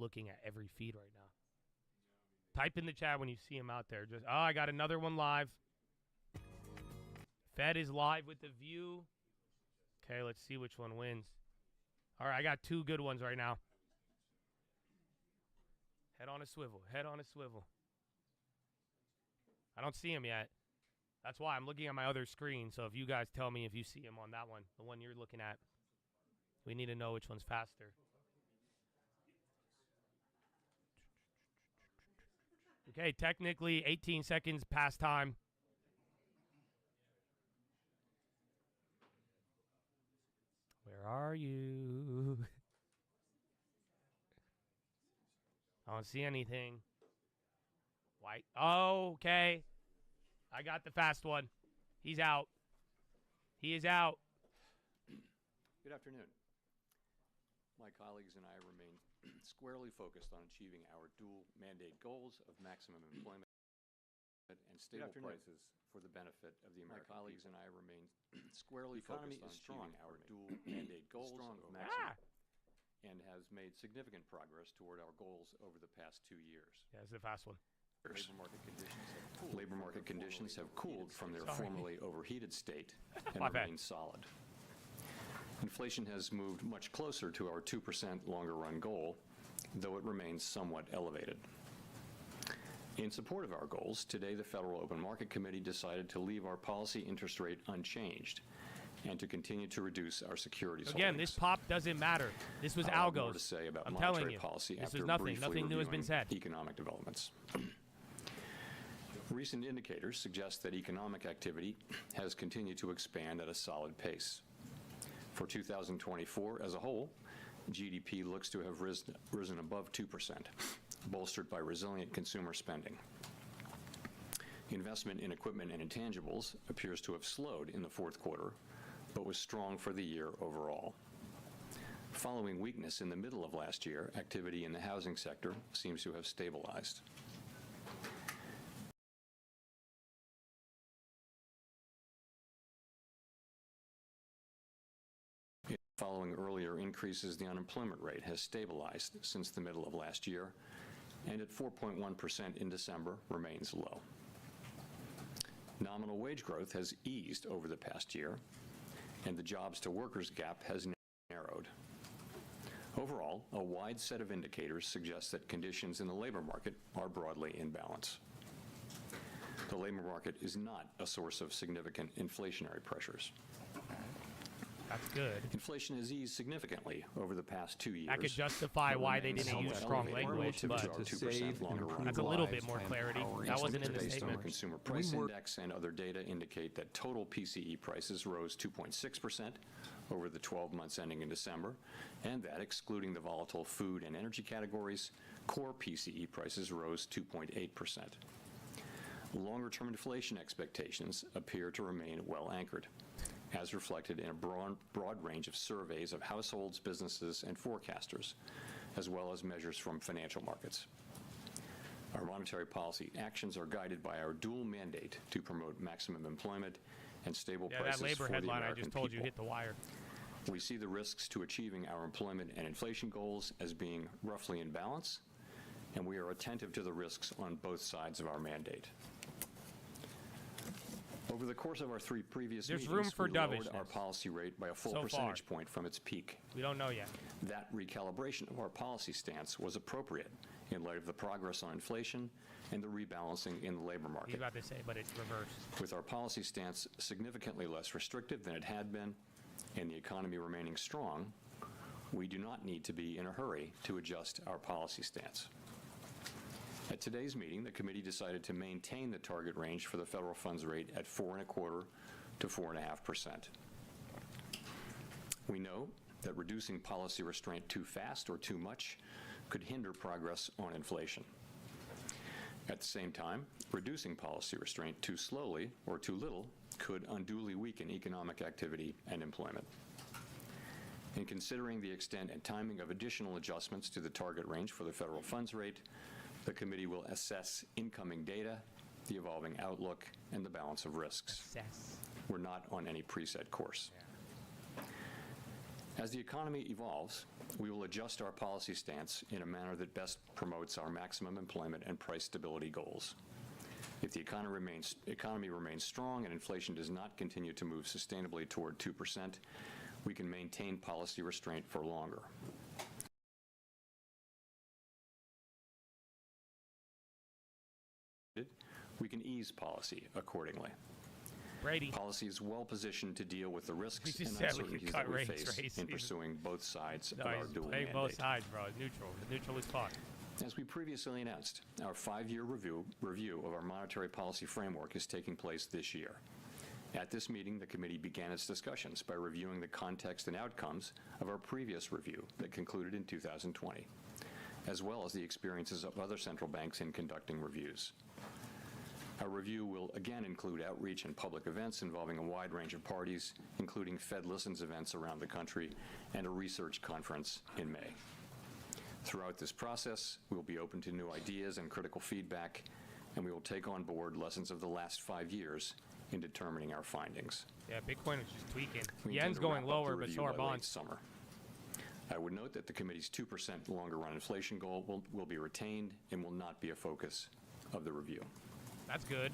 looking at every feed right now. Type in the chat when you see him out there. Just I got another one live. Fed is live with the View. Okay, let's see which one wins. All right, I got two good ones right now. Head on a swivel. Head on a swivel. I don't see him yet. That's why I'm looking at my other screen. So if you guys tell me if you see him on that one, the one you're looking at, we need to know which one's faster. Okay, technically 18 seconds past time. Where are you? I don't see anything. White. Oh, okay. I got the fast one. He's out. He is out. Good afternoon. My colleagues and I remain squarely focused on achieving our dual mandate goals of maximum employment and stable prices for the benefit of the American colleagues people. And I remain squarely focused on achieving our dual mandate goals of maximum and has made significant progress toward our goals over the past 2 years. Yeah, it's the fast one. Labor market conditions have cooled from their formerly overheated state and remain solid. Inflation has moved much closer to our 2% longer-run goal, though it remains somewhat elevated. In support of our goals, today the Federal Open Market Committee decided to leave our policy interest rate unchanged and to continue to reduce our securities Again, holdings. this pop doesn't matter. This was I'll have more algos. to say about I'm monetary telling you, policy this after is nothing. briefly Nothing new has been reviewing said. Economic developments. Recent indicators suggest that economic activity has continued to expand at a solid pace. For 2024 as a whole, GDP looks to have risen above 2%, bolstered by resilient consumer spending. Investment in equipment and intangibles appears to have slowed in the fourth quarter, but was strong for the year overall. Following weakness in the middle of last year, activity in the housing sector seems to have stabilized. Following earlier increases, the unemployment rate has stabilized since the middle of last year, and at 4.1% in December remains low. Nominal wage growth has eased over the past year, and the jobs-to-workers gap has narrowed. Overall, a wide set of indicators suggest that conditions in the labor market are broadly in balance. The labor market is not a source of significant inflationary pressures. That's good. Inflation has eased significantly over the past 2 years. I could justify why they didn't use strong language, but that's a little bit more clarity. That wasn't in the statement. The Consumer Price Index and other data indicate that total PCE prices rose 2.6% over the 12 months ending in December, and that, excluding the volatile food and energy categories, core PCE prices rose 2.8%. Longer-term inflation expectations appear to remain well anchored, as reflected in a broad range of surveys of households, businesses, and forecasters, as well as measures from financial markets. Our monetary policy actions are guided by our dual mandate to promote maximum employment and stable prices that labor for headline the I American just told people. you hit the wire. We see the risks to achieving our employment and inflation goals as being roughly in balance, and we are attentive to the risks on both sides of our mandate. Over the course of our 3 previous There's meetings, room for we lowered dovishness. our policy rate by a full So percentage far. point from its peak. We don't know yet. That recalibration of our policy stance was appropriate in light of the progress on inflation and the rebalancing in the labor He's market. about to say, but it's reversed. With our policy stance significantly less restrictive than it had been and the economy remaining strong, we do not need to be in a hurry to adjust our policy stance. At today's meeting, the committee decided to maintain the target range for the federal funds rate at 4.25% to 4.5%. We know that reducing policy restraint too fast or too much could hinder progress on inflation. At the same time, reducing policy restraint too slowly or too little could unduly weaken economic activity and employment. In considering the extent and timing of additional adjustments to the target range for the federal funds rate, the committee will assess incoming data, the evolving outlook, and the balance of risks. Assess. We're not on any preset course. As the economy evolves, we will adjust our policy stance in a manner that best promotes our maximum employment and price stability goals. If the economy remains strong and inflation does not continue to move sustainably toward 2%, we can maintain policy restraint for longer. We can ease policy accordingly. Brady. Policy is well positioned to deal with the risks and said we uncertainties could that cut we race. face in pursuing both sides No, of our he's dual playing mandate. both sides, bro. Neutral. Neutral as fuck. As we previously announced, our 5-year review of our monetary policy framework is taking place this year. At this meeting, the committee began its discussions by reviewing the context and outcomes of our previous review that concluded in 2020, as well as the experiences of other central banks in conducting reviews. Our review will again include outreach and public events involving a wide range of parties, including Fed Listens events around the country and a research conference in May. Throughout this process, we will be open to new ideas and critical feedback, and we will take on board lessons of the last 5 years in determining our findings. Yeah, Bitcoin is just tweaking. We Yen's intend to going wrap up lower, the but review so are by late bonds. summer. I would note that the committee's 2% longer run inflation goal will be retained and will not be a focus of the review. That's good.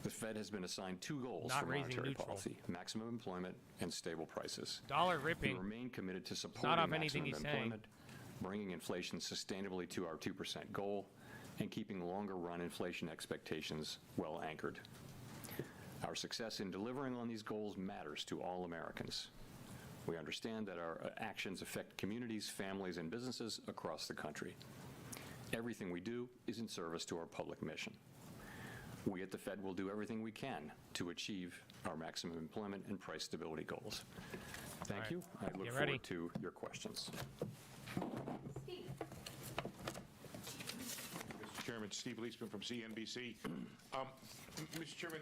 The Fed has been assigned 2 goals Not for raising monetary neutral. policy: maximum employment and stable prices. Dollar We ripping. remain committed to Not supporting off anything maximum he's saying. employment, bringing inflation sustainably to our 2% goal, and keeping longer-run inflation expectations well anchored. Our success in delivering on these goals matters to all Americans. We understand that our actions affect communities, families, and businesses across the country. Everything we do is in service to our public mission. We at the Fed will do everything we can to achieve our maximum employment and price stability goals. Thank right. you. I look Get forward ready. to your questions. Mr. Chairman, Steve Leisman from CNBC. Mr. Chairman,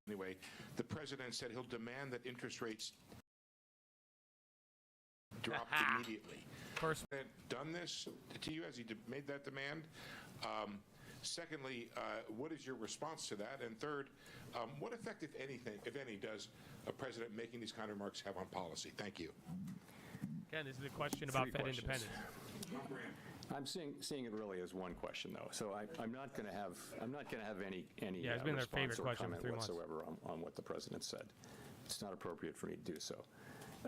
anyway, the president said he'll demand that interest rates drop immediately. First, Has he done this to you? Has he made that demand? Secondly, what is your response to that? And third, what effect, if anything, if any, does a president making these kind of remarks have on policy? Thank you. again, this is a question about 3 Fed questions. independence. I'm seeing it really as one question, though. So I'm not going to have any Yeah, it's been their response favorite or question for comment 3 months. whatsoever on what the president said. It's not appropriate for me to do so.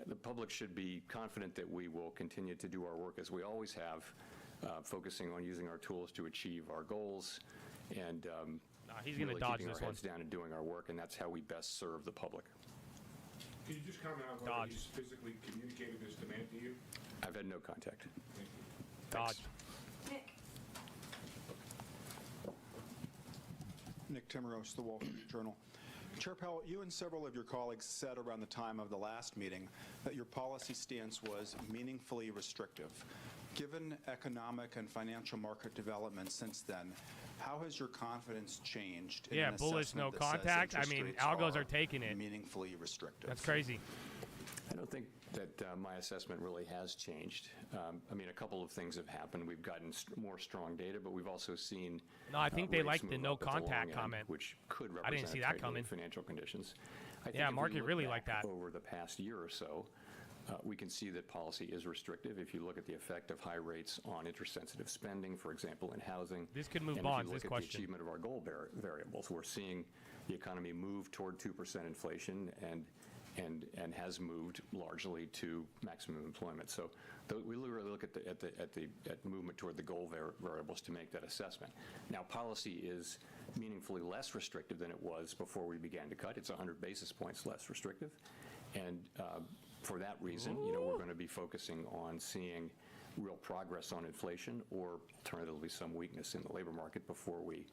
The public should be confident that we will continue to do our work as we always have, focusing on using our tools to achieve our goals and He's going to really dodge keeping this our one. heads down and doing our work, and that's how we best serve the public. Can you just comment on Dodge. whether he's physically communicated this demand to you? I've had no contact. Dodge. Nick Timmeros, The Wall Street Journal. Chair Powell, you and several of your colleagues said around the time of the last meeting that your policy stance was meaningfully restrictive. Given economic and financial market developments since then, how has your confidence changed in Yeah, an bullish, assessment no that says contact. I interest mean, rates algos are taking it. meaningfully restrictive? That's crazy. I don't think that my assessment really has changed. I mean, a couple of things have happened. We've gotten more strong data, but we've also seen No, I think they rates liked the move no up at the long contact end, comment. which could I didn't represent see that tightening coming. financial conditions. I think Yeah, if we market look really back liked that. over the past year or so, we can see that policy is restrictive. If you look at the effect of high rates on interest-sensitive spending, for example, in housing, This could move and bonds, if this you look at the question. achievement of our goal variables, we're seeing the economy move toward 2% inflation and has moved largely to maximum employment. So we really look at the movement toward the goal variables to make that assessment. Now, policy is meaningfully less restrictive than it was before we began to cut. It's 100 basis points less restrictive, and for that reason, we're going to be focusing on seeing real progress on inflation, or alternatively some weakness in the labor market before we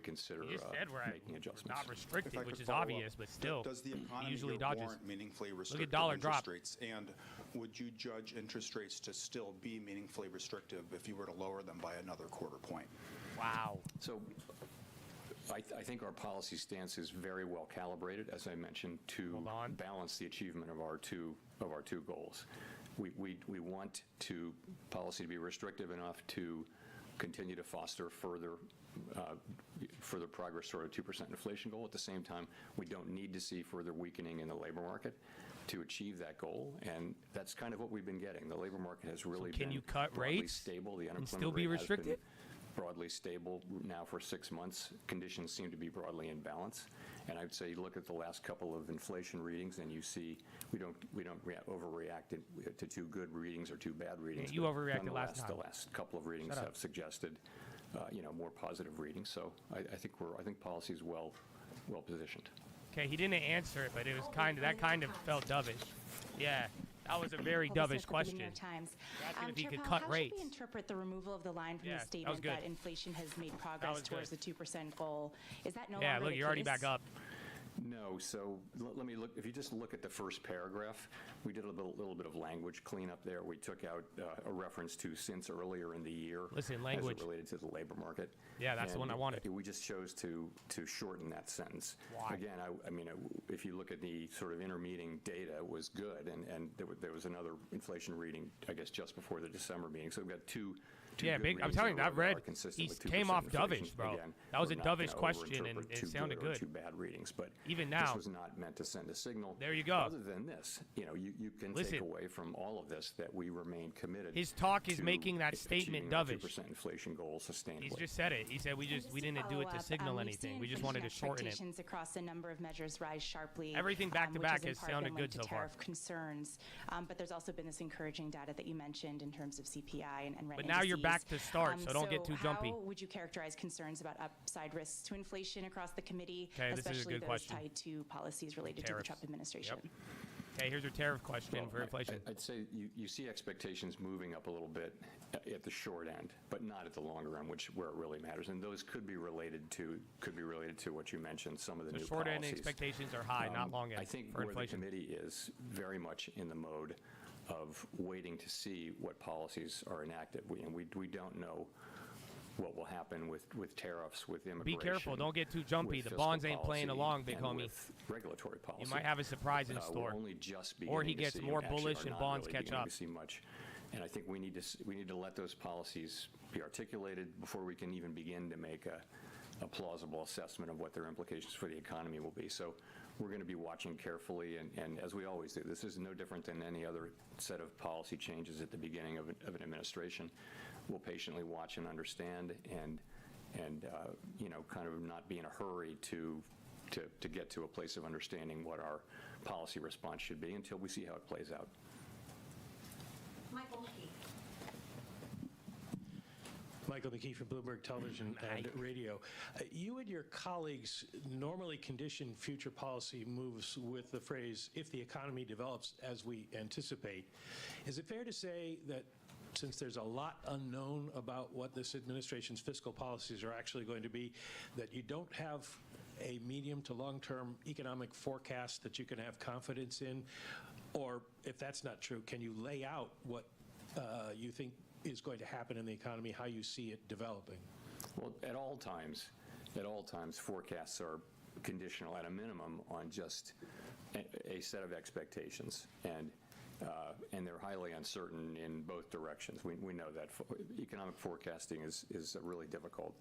consider He just said we're making adjustments. not restricted, If I which could is follow obvious, up, but still, does the he economy usually here dodges. warrant meaningfully restrictive dollar interest drop. rates? And would you judge interest rates to still be meaningfully restrictive if you were to lower them by another quarter point? Wow. So I think our policy stance is very well calibrated, as I mentioned, to Hold on. balance the achievement of our two goals. We want policy to be restrictive enough to continue to foster further progress toward a 2% inflation goal. At the same time, we don't need to see further weakening in the labor market to achieve that goal, and that's kind of what we've been getting. The labor market has really can been you cut broadly rates stable. The and unemployment still be rate has been restricted? broadly stable now for 6 months. Conditions seem to be broadly in balance, and I'd say you look at the last couple of inflation readings, and you see we don't overreact to too good readings or too bad readings. Yeah, you but overreacted last nonetheless, time. The last couple of readings have suggested, more positive readings. So I think policy is well positioned. Okay, he didn't answer it, but it was that kind of felt dovish. Yeah, that was a very dovish question. Asking if he could cut rates. How should we interpret the removal of the line from Yeah, the that was statement good. that inflation has made progress was towards good. the 2% goal? Is that no Yeah, longer look, the you're already case? back up. No, so let me look. If you just look at the first paragraph, we did a little bit of language cleanup there. We took out a reference to since earlier in the year. Listen, language. As it related to the labor market. Yeah, that's the one I wanted. We just chose to shorten that sentence. Why? Again, I mean, if you look at the sort of intermeeting data, it was good, and there was another inflation reading, I guess, just before the December meeting. So we've got two. Yeah, good big. I'm readings telling you, in a that row that read. are consistent He with came 2% off inflation. dovish, bro. Again, That was a we're not dovish gonna question, and overinterpret it too sounded good. Or good. too bad readings, but Even now. this was not meant to send a signal. There you go. Other than this, you can Listen. take away from all of this that we remain committed. His talk is to making that statement achieving our dovish. 2% inflation goal sustainably. He's just said it. He said we didn't do it to signal anything. We just wanted to shorten it. Expectations across a number of measures rise sharply. Everything back to which back in has part sounded been good linked to so far. tariff concerns, but there's also been this encouraging data that you mentioned in terms of CPI and rent But now you're indices. back to start, so don't get too jumpy. How would you characterize concerns about upside risks to inflation across the committee, Okay, this is a especially good those question. tied to policies related to the Tariffs. Trump administration? Yep. Okay, here's your tariff question for inflation. I'd say you see expectations moving up a little bit at the short end, but not at the longer end, where it really matters. And those could be related to what you mentioned, some of the The new short end policies. expectations are high, not long end I think for where inflation. the committee is very much in the mode of waiting to see what policies are enacted. We don't know what will happen with tariffs, with immigration. Be careful. Don't get too jumpy. with The fiscal bonds ain't playing policy, along, big and homie. with regulatory policy. You might have a surprise in We're store. only just Or he beginning to gets see, more actually bullish are and not bonds really catch beginning up. to see much. And I think we need to let those policies be articulated before we can even begin to make a plausible assessment of what their implications for the economy will be. So we're going to be watching carefully, and as we always do, this is no different than any other set of policy changes at the beginning of an administration. We'll patiently watch and understand, and kind of not be in a hurry to get to a place of understanding what our policy response should be until we see how it plays out. Michael McKee. Michael McKee from Bloomberg Television and Radio. You and your colleagues normally condition future policy moves with the phrase, if the economy develops as we anticipate. Is it fair to say that since there's a lot unknown about what this administration's fiscal policies are actually going to be, that you don't have a medium to long-term economic forecast that you can have confidence in? Or if that's not true, can you lay out what you think is going to happen in the economy, how you see it developing? Well, at all times, forecasts are conditional at a minimum on just a set of expectations, and they're highly uncertain in both directions. We know that economic forecasting is really difficult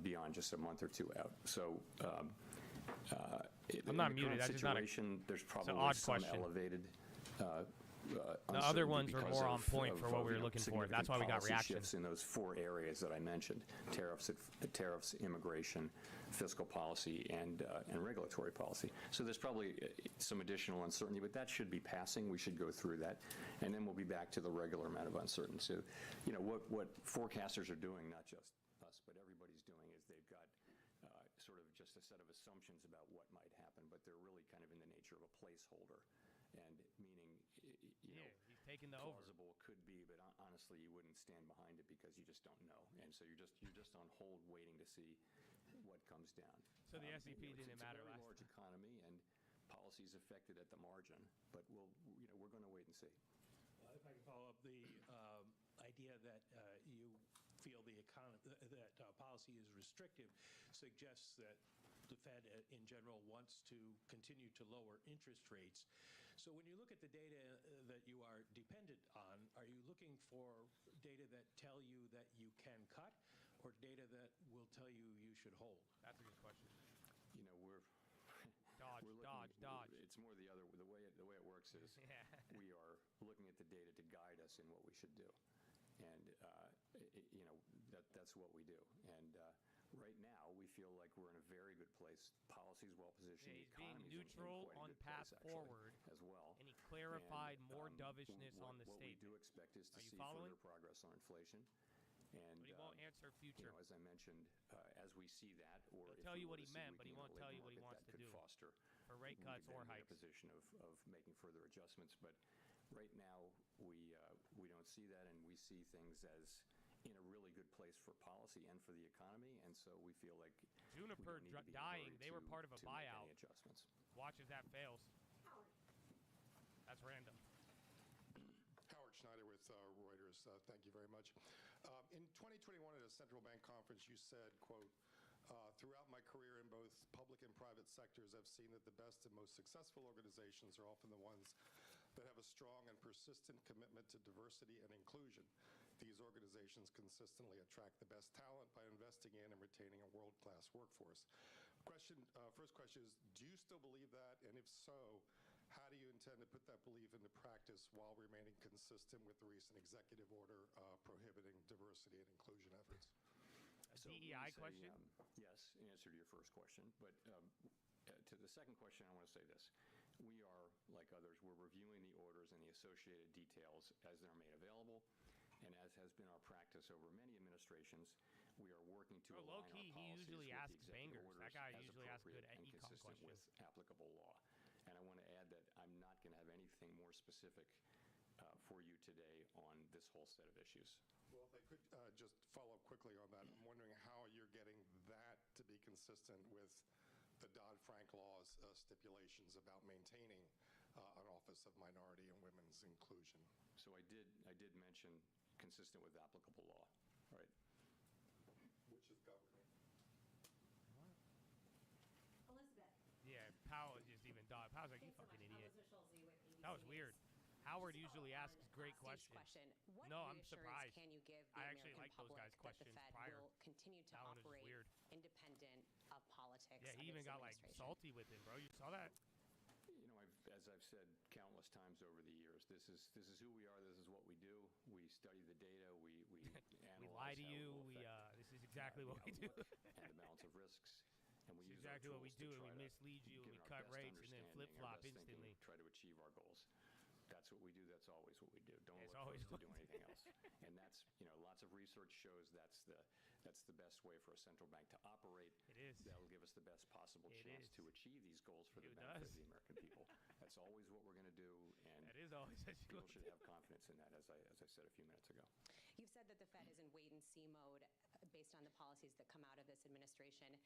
beyond just a month or two out. So I'm not in the muted. current That's just not a- situation, there's an probably odd some question. elevated The other ones were because more on point of, for what we were looking for. That's why we got significant policy reaction. shifts in those four areas that I mentioned: tariffs, immigration, fiscal policy, and regulatory policy. So there's probably some additional uncertainty, but that should be passing. We should go through that, and then we'll be back to the regular amount of uncertainty. So, what forecasters are doing, not just us, but everybody's doing, is they've got sort of just a set of assumptions about what might happen, but they're really kind of in the nature of a placeholder, and meaning, He's taking the over. plausible could be, but honestly, you wouldn't stand behind it because you just don't know, and so you're just on hold waiting to see what comes down. So the SEP didn't it's matter a very last large economy, and policies affected at the margin, but we're going to wait and see. If I can follow up, the idea that you feel that policy is restrictive suggests that the Fed in general wants to continue to lower interest rates. So when you look at the data that you are dependent on, are you looking for data that tell you that you can cut, area that will tell you you should hold? That's a good question. You know, we're Dodge, we're looking, dodge. It's more the way it works is Yeah. we are looking at the data to guide us in what we should do, and you know that's what we do. And right now, we feel like we're in a very good place. Policy's well positioned. Yeah, The he's being economy's in neutral quite a on good path place, actually, forward, as well. and he clarified more And, dovishness on the what we statement. do expect is to Are you see following? further progress on inflation. And, But he won't answer you future. know, as I mentioned, as we see that, or He'll if tell we you were what to he see meant, but he weakening won't of the tell labor you what he market, wants that to could do foster for rate we'd cuts then or be in a hikes. position of making further adjustments. But right now, we don't see that, and we see things as in a really good place for policy and for the economy, and so we feel like Juniper we don't need to be in a dying, hurry they were part of a to make buyout. any adjustments. Watch if that fails. Howard. That's random. Howard Schneider with Reuters. Thank you very much. In 2021 at a central bank conference, you said, quote, throughout my career in both public and private sectors, I've seen that the best and most successful organizations are often the ones that have a strong and persistent commitment to diversity and inclusion. These organizations consistently attract the best talent by investing in and retaining a world-class workforce. First question is, do you still believe that? And if so, how do you intend to put that belief into practice while remaining consistent with the recent executive order prohibiting diversity and inclusion efforts? A So let me DEI say, question? Yes, in answer to your first question. But to the second question, I want to say this. We are, like others, we're reviewing the orders and the associated details as they're made available. And as has been our practice over many administrations, we are working to align our low-key, he policies usually with the asks executive bangers. That orders guy as usually asks good appropriate and econ consistent questions. with applicable law. And I want to add that I'm not going to have anything more specific for you today on this whole set of issues. Well, if I could just follow up quickly on that, I'm wondering how you're getting that to be consistent with the Dodd-Frank law's stipulations about maintaining an Office of Minority and Women's Inclusion. So I did mention consistent with applicable law, right? Which is governing. Elizabeth. Yeah, Powell just even died. Powell's like, you Thanks so fucking much. idiot. Elizabeth Schulze with ABC That was News. weird. Howard Just to usually follow asks on great Steve's questions. question, what No, I'm reassurance surprised. can you give the I actually American like those public guys' that the questions Fed prior. will continue to That one was operate weird. independent of politics? Yeah, under he even this got like administration? salty with him, bro. You saw that? You know, as I've said countless times over the years, this is who we are. This is what we do. We study the data. We analyze. We lie to how it you. will We affect, this is exactly the what we do. outlook and the balance of risks. And we It's use exactly our what we tools to do, and we try to, mislead you, and we given our cut best rates, and then understanding, our flip-flop best thinking, instantly. try to achieve our goals. That's what we do. That's always what we do. Don't It's look for always us to what do we anything else. And that's, you know, lots of research shows that's the best way for a central bank to operate. It is. That'll give us the best possible It chance is. to achieve these goals for the It benefit does. of the American people. That's always what we're going to do, and That is always what you people want should to have confidence in that, as I said a few minutes ago. You've said that the Fed is in wait-and-see mode based on the policies that come out of this administration.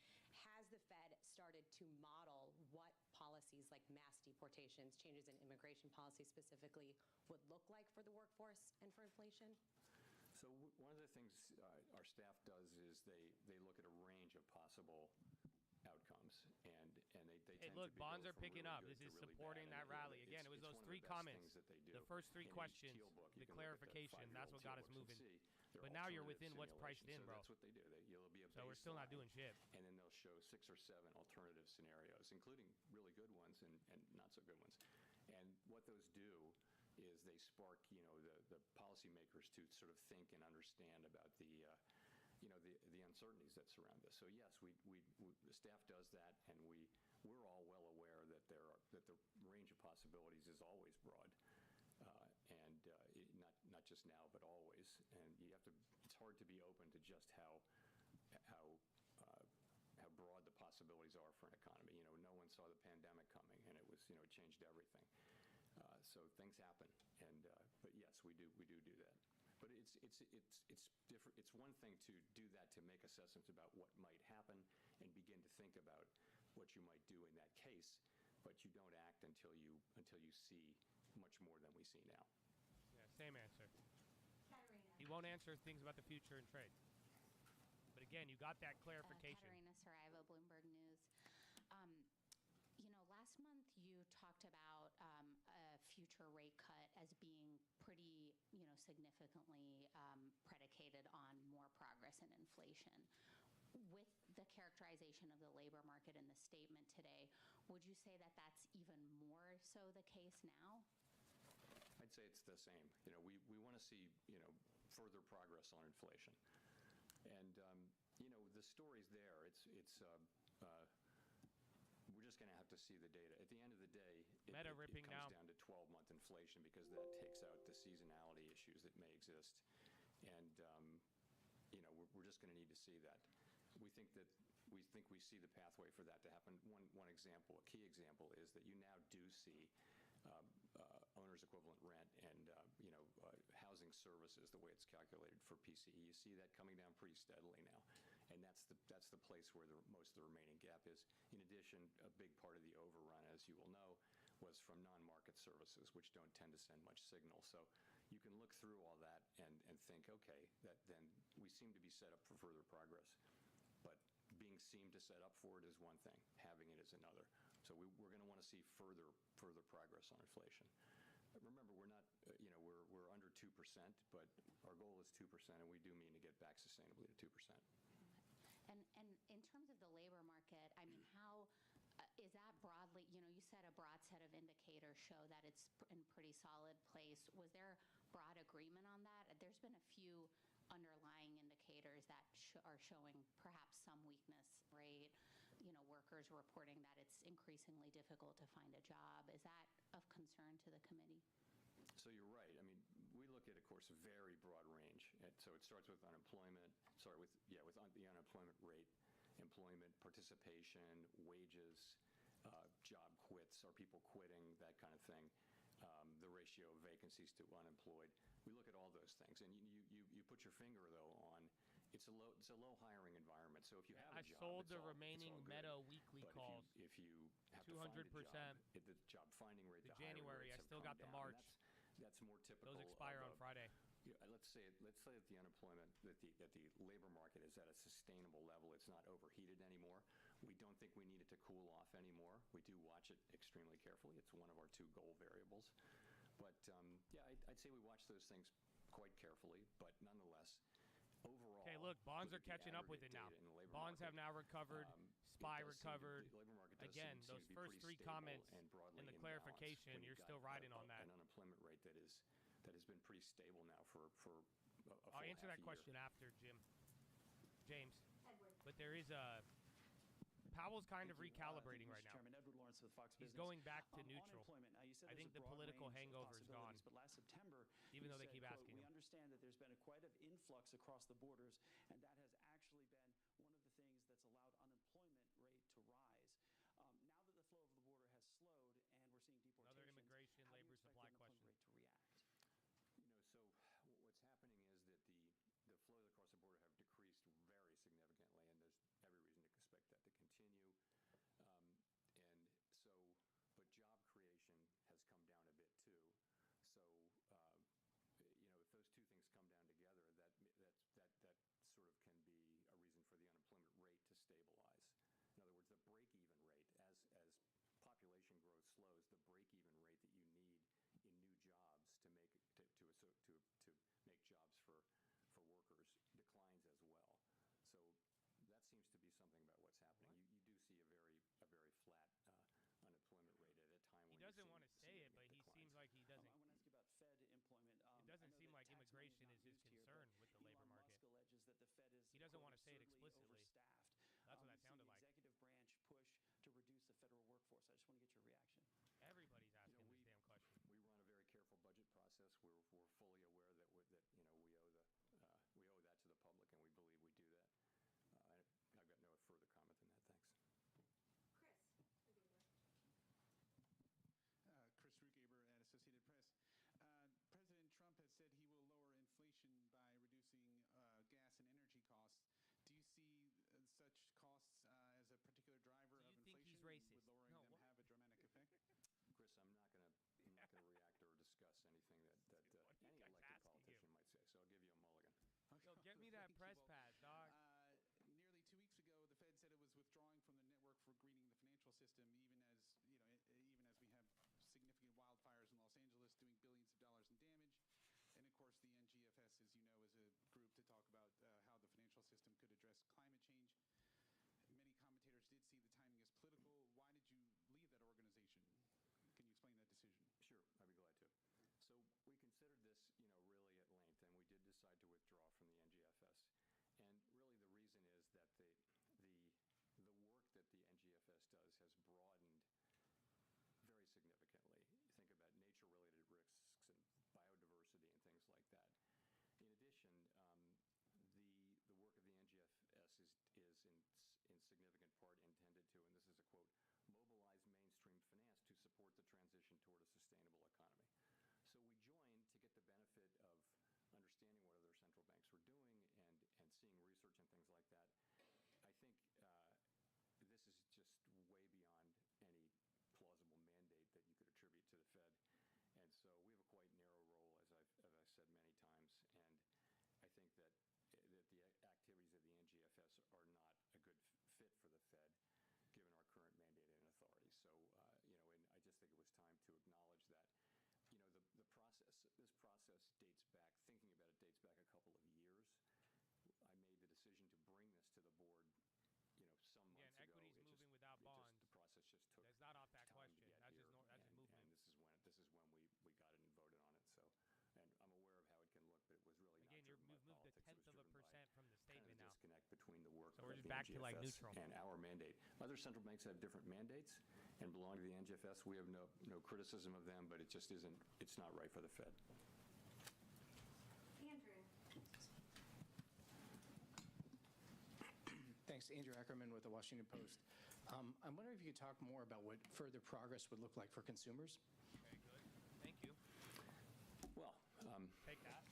Has the Fed started to model what policies like mass deportations, changes in immigration policy specifically, would look like for the workforce and for inflation? So one of the things our staff does is they look at a range of possible outcomes, and they Hey, tend look, to bonds go are from picking really up. good This to is really supporting bad. that And, rally. it's- Again, it was it's those one of three the best comments. things that they do. The first three In each questions, teal book, you the can look at the clarification, that's what got us 5-year-old teal moving. books and see their But now you're alternative within what's priced simulations. in, So bro. that's what they do. It'll be a So we're still not baseline, doing shit. and then they'll show 6 or 7 alternative scenarios, including really good ones and not so good ones. And what those do is they spark, you know, the policymakers to sort of think and understand about the uncertainties that surround this. So yes, the staff does that, and we're all well aware that that the range of possibilities is always broad, and not just now, but always. And it's hard to be open to just how broad the possibilities are for an economy. You know, no one saw the pandemic coming, and it changed everything. So things happen, but yes, we do that. But it's different. It's one thing to do that, to make assessments about what might happen and begin to think about what you might do in that case. But you don't act until you see much more than we see now. Yeah, same answer. Katarina. He won't answer things about the future and trade. But again, you got that clarification. Katarina Saraiva, Bloomberg News. Last month you talked about a future rate cut as being pretty, significantly predicated on more progress in inflation. with the characterization of the labor market in the statement today, would you say that that's even more so the case now? I'd say it's the same. We want to see, further progress on inflation. And, the story's there. We're just going to have to see the data. At the end of the day, it comes down to 12-month inflation because that takes out the seasonality issues that may exist. And, we're just going to need to see that. We think we see the pathway for that to happen. One example, a key example, is that you now do see owner's equivalent rent and housing services, the way it's calculated for PCE. You see that coming down pretty steadily now, and that's the place where most of the remaining gap is. In addition, a big part of the overrun, as you will know, was from non-market services, which don't tend to send much signal. So you can look through all that and think, okay, then we seem to be set up for further progress. But being seen to set up for it is one thing, having it is another. So we're going to want to see further progress on inflation. Remember, we're not, we're under 2%, but our goal is 2%, and we do mean to get back sustainably to 2%. And in terms of the labor market, I mean, how is that broadly, you said a broad set of indicators show that it's in pretty solid place. Was there broad agreement on that? There's been a few underlying indicators that are showing perhaps some weakness, right? Workers reporting that it's increasingly difficult to find a job. Is that of concern to the committee? So you're right. I mean, we look at, of course, a very broad range. So it starts with unemployment, with the unemployment rate, employment participation, wages, job quits, are people quitting, that kind of thing, the ratio of vacancies to unemployed. We look at all those things, and you put your finger, though, on it's a low hiring environment. So if you have a job, I sold the all remaining good. Meta weekly But calls. If you have 200%. to find a job, the job finding rate, The the hiring January, rates I still have got come the down. March. That's more typical. Those expire on of Friday. Let's say that the unemployment, that the labor market is at a sustainable level. It's not overheated anymore. We don't think we need it to cool off anymore. We do watch it extremely carefully. It's one of our two goal variables. But I'd say we watch those things quite carefully. But nonetheless, overall. Okay, look, bonds are catching up with it now. Bonds have now recovered. SPY recovered. The labor market does Again, seem those to be first pretty three stable comments and broadly and the in clarification, balance when you're you've still got riding on that. An unemployment rate that has been pretty stable now for a full I'll answer that half question year. after, Jim. James. Edward. But there is a... Powell's kind of Thank you. recalibrating Thank right you, Mr. now. Chairman. Edward Lawrence with Fox He's Business. going back to On neutral. unemployment, you said I there's think a the broad political range of hangover is gone. possibilities, But last September, Even you though they said, keep quote, asking we him. understand that there's been quite an influx across the borders, and that has actually been one of the things that's allowed unemployment rate to rise. Now that the flow of the border has slowed and we're seeing deportations, Another immigration how do you labor expect supply the unemployment question. rate to react? So what's happening is that the flows across the border have decreased very significantly, and there's every reason to expect that to continue. But job creation has come down a bit too. So if those two things come down together, that sort of can be a reason for the unemployment rate to stabilize. In other words, the break-even rate, as population growth slows, the break-even rate that you need in new jobs to make jobs for workers declines as well. So that seems to be something about what's happening. You do see a very flat unemployment rate at a time when He doesn't want to say it, but he seems like he doesn't. I want to ask you about Fed employment. It doesn't seem like immigration is his concern with the labor market. Musk alleges that the Fed is, He doesn't quote, want to say it absurdly explicitly. overstaffed. That's what that We've seen sounded the like. executive branch push to reduce the federal workforce. I just want to get your reaction. Everybody's asking this damn question. We run a very careful budget process. We're fully aware that we owe that to the public, and we believe we do that. I've got no further comment than that. Thanks. Chris Rugaber at Associated Press. President Trump has said he will lower inflation by reducing gas and energy costs. Do you see such costs as a particular driver of think inflation? he's racist? Would lowering them have a dramatic effect? Chris, I'm not going to react or discuss anything that any elected politician might say. So I'll give you a mulligan. Yo, get me that press pass, dog. Nearly 2 weeks ago, the Fed said it was withdrawing from the network for greening the financial system, even as we have significant wildfires in Los Angeles doing billions of dollars in damage. And of course, the NGFS, as you know, is a group to talk about how the financial system could address climate change. us are not a good fit for the Fed, given our current mandate and authority. So, and I just think it was time to acknowledge that. The process, this process dates back, thinking about it dates back a couple of years. I made the decision to bring this to the board, some months ago. Equity's moving without bonds. The process just took. That's not off that time question. To get That's here, just movement. And this is when we got it and voted on it. So, and I'm aware of how it can look, but it was really again. You've moved a tenth of a percent from the statement now. Disconnect between the work. So we're of just the back to like NGFS neutral. and our mandate. Other central banks have different mandates and belong to the NGFS. We have no criticism of them, but it just isn't. It's not right for the Fed. Andrew. Thanks. Andrew Ackerman with the Washington Post. I'm wondering if you could talk more about what further progress would look like for consumers. Okay, good. Thank you. Well, take that.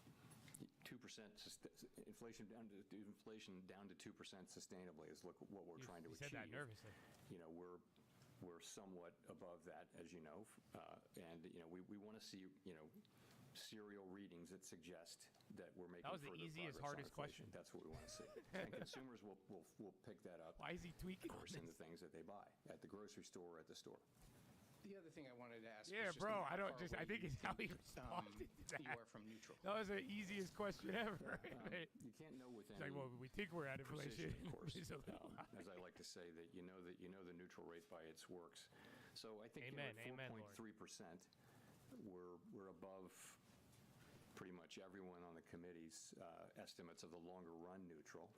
2% inflation down to 2% sustainably is what we're trying to achieve. You said that nervously. We're somewhat above that, as you know, and we want to see serial readings that suggest that we're making. That was the further easiest, progress on hardest inflation. question. That's what we want to see, and consumers will pick that up. Why is he tweaking? Of course, in the things that they buy at the grocery store or at the store. The other thing I wanted to ask. Yeah, was just bro. how I don't far just. I away think you it's how he think, responded to that. You are from neutral. That was the easiest question ever. You can't know with It's any. like, well, we think we're at inflation. Precision, of course. It's a little high. As I like to say, that you know the neutral rate by its works. So I think Amen, at amen, 4.3%, we're above pretty much everyone on the committee's estimates of the longer run neutral.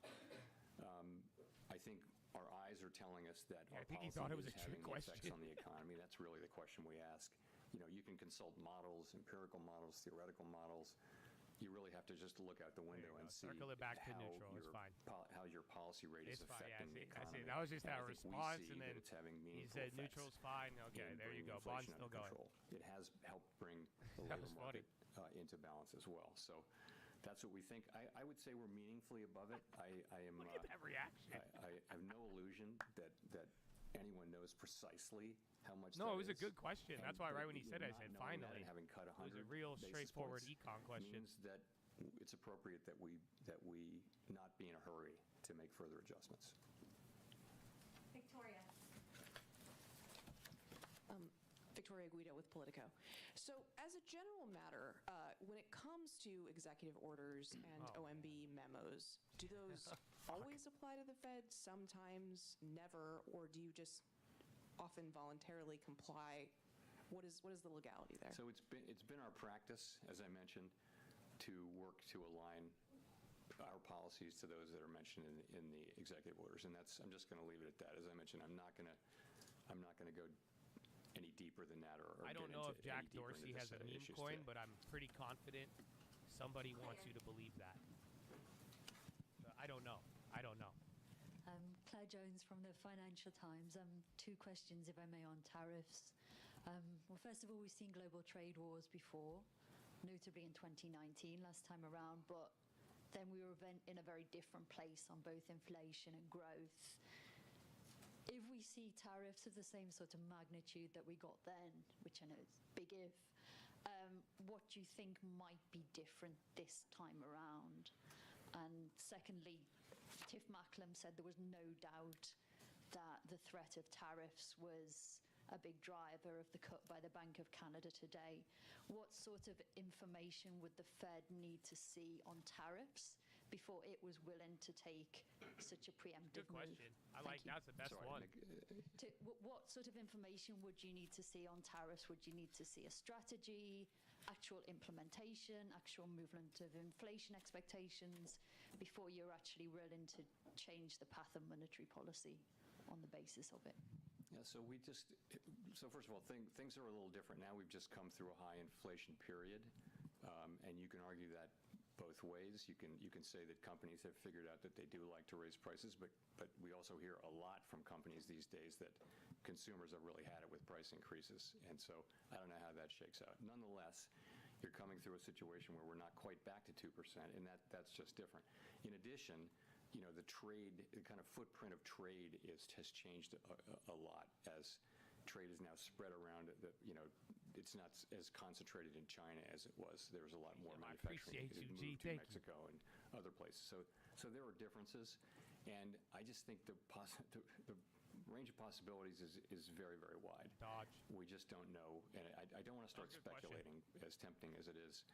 I think our eyes are telling us that our I think he policy thought it was is a having trick the effects question. on the economy. That's really the question we ask. You can consult models, empirical models, theoretical models. You really have to just look out the window and see Circle it back to how neutral. It's your fine. How your policy rate is It's fine. Yeah, affecting the I see. economy. That was just And I our think we response, see and that then it's having he meaningful said effects neutral's fine. Okay, in there you bringing go. inflation Bond's still under going. control. It has helped bring the That labor was market into balance as well. So that's what we think. I would say we're meaningfully above it. I am. Look at that reaction. I have no illusion that anyone knows precisely how much. No, that it was a is. good question. And That's why right when he not said it, I said, knowing that finally. and having cut It was 100 a real basis straightforward points econ question. means that it's appropriate that we not be in a hurry to make further adjustments. Victoria. Victoria Guido with Politico. So as a general matter, when it comes to executive orders and OMB memos, do those always apply to the Fed, sometimes never, or do you just often voluntarily comply? What is the legality there? So it's been our practice, as I mentioned, to work to align our policies to those that are mentioned in the executive orders, and I'm just going to leave it at that. As I mentioned, I'm not going to go any deeper than that, or I don't get know into if Jack any deeper into Dorsey this has a set of meme issues coin, today. but I'm pretty confident somebody wants you to believe that. But I don't know. Claire Jones from the Financial Times. Two questions, if I may, on tariffs. Well, first of all, we've seen global trade wars before, notably in 2019, last time around, but then we were in a very different place on both inflation and growth. If we see tariffs of the same sort of magnitude that we got then, which I know is big if, what do you think might be different this time around? And secondly, Tiff Macklem said there was no doubt that the threat of tariffs was a big driver of the cut by the Bank of Canada today. What sort of information would the Fed need to see on tariffs before it was willing to take such a preemptive Good question. move? That's the best one. What sort of information would you need to see on tariffs? Would you need to see a strategy, actual implementation, actual movement of inflation expectations before you're actually willing to change the path of monetary policy on the basis of it? Yeah, so first of all, things are a little different now. We've just come through a high inflation period, and you can argue that both ways. You can say that companies have figured out that they do like to raise prices, but we also hear a lot from companies these days that consumers have really had it with price increases, and so I don't know how that shakes out. Nonetheless, you're coming through a situation where we're not quite back to 2%, and that's just different. In addition, the trade, the kind of footprint of trade has changed a lot as trade is now spread around. It's not as concentrated in China as it was. There was a lot more manufacturing. Appreciate you, moved G. to Thank Mexico and other places. So there are differences, And I just think the range of possibilities is very, very wide. Dodge. We just don't know, and I don't want to start speculating, as tempting as it is,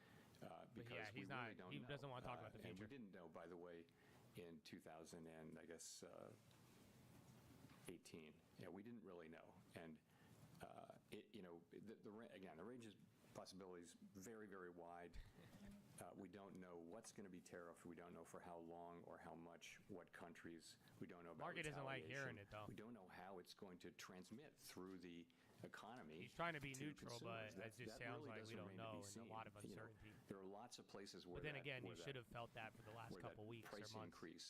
because yeah, we really don't know. He doesn't want to talk about the future. And we didn't know, by the way, in 2000 and I guess 18. Yeah, we didn't really know, and again, the range of possibilities very, very wide. We don't know what's going to be tariffed. We don't know for how long or how much, what countries. We don't know about Market doesn't like hearing it, though. We don't know how it's going to transmit through the economy. He's trying to be neutral, consumers. but it just sounds like we don't know, and a lot of uncertainty. There are lots of places where But then again, you should have felt that for the last couple weeks or price months. increase